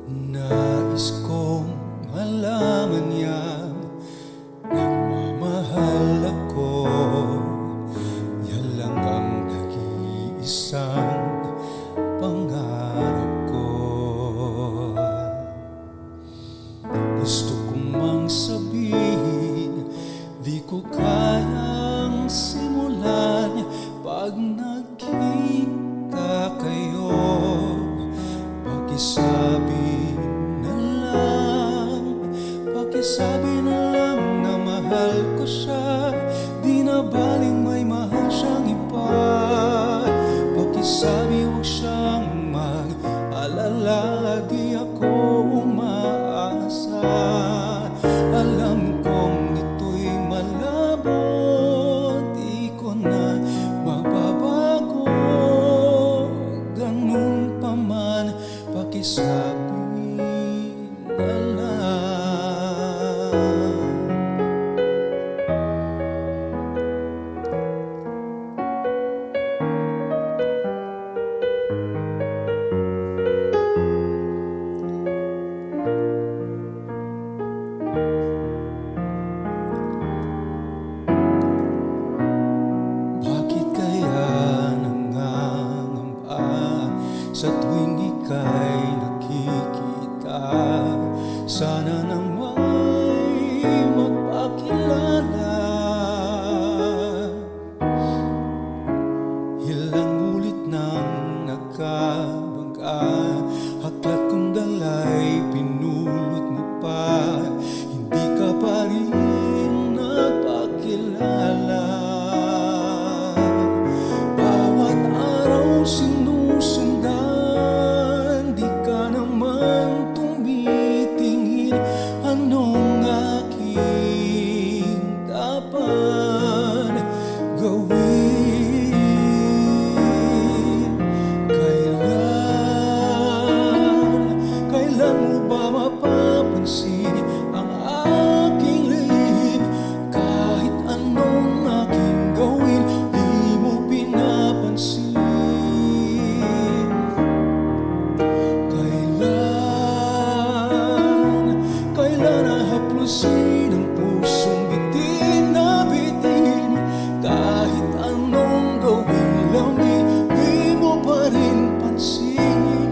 Nais kong malaman niya nagmamahal ako. Yan lang ang nag-iisang pangarap ko. Gusto kong mang sabihin, di ko kayang simulan pag nagkita kayo. Pakisabi na lang na mahal ko siya, di na baling may mahal siyang iba. Pakisabi huwag siyang mag-alala, di ako umaasa. Alam kong ito'y malabo, di ko na mababago. Ganun pa man, pakisabi na lang. Bakit kaya nangangamba sa tuwing ika'y nakikita? Sana na may magpakilala. Ilang ulit nang nagkabangga, haklat kong dala'y pinulot mo pa. Hindi ka pa rin nagpakilala. Bawat araw sinusundan, di ka naman tumitingin. Anong aking dapat gawin? Kailan mo ba mapapansin ang aking lihim? Kahit anong aking gawin, di mo pinapansin. Kailan hahaplusin ang pusong bitin na bitin? Kahit anong gawin lamig, di mo pa rin pansin.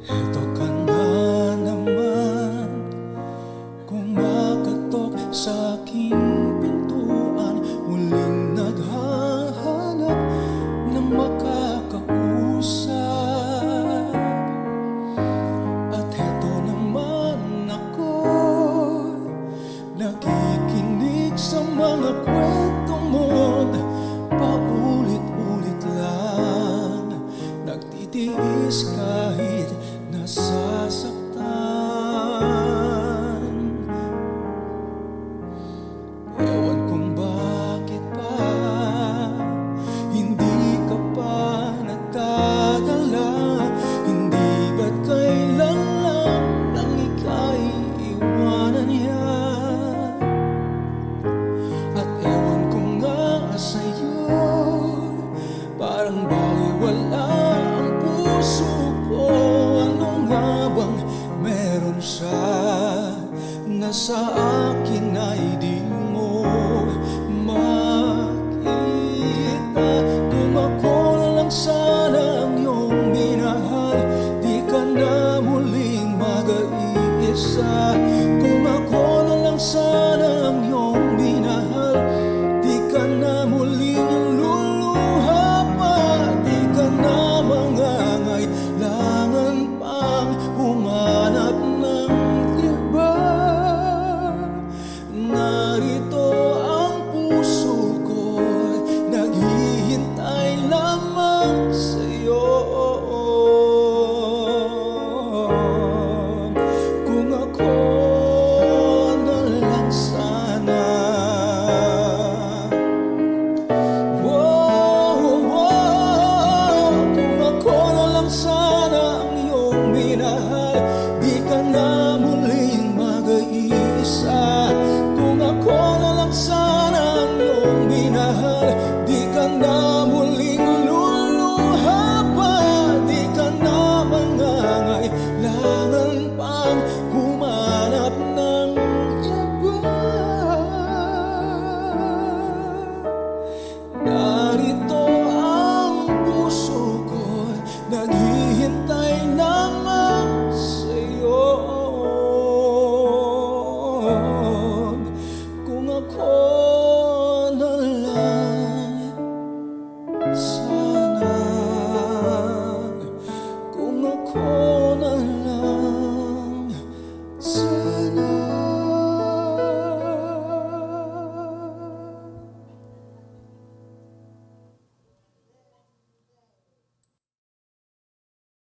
Eto ka na naman, kumakatok sa aking pintuan, muling naghahanap ng makakausap. At eto naman ako, nakikinig sa mga kwento mo. Paulit-ulit lang, nagtitiis kahit nasasaktan. Ewan kung bakit pa hindi ka pa nagdadala. Hindi ba't kailan lang nang ika'y iwanan niya? At ewan ko nga sa'yo, parang baliwala ang puso ko. Ano nga bang meron siya na sa akin ay di mo makita? Kung ako na lang sana ang iyong minahal, di ka na muling mag-iisa. Kung ako na lang sana ang iyong minahal, di ka na muling luluha pa. Di ka na mangangailangan pang humanap ng iba. mahal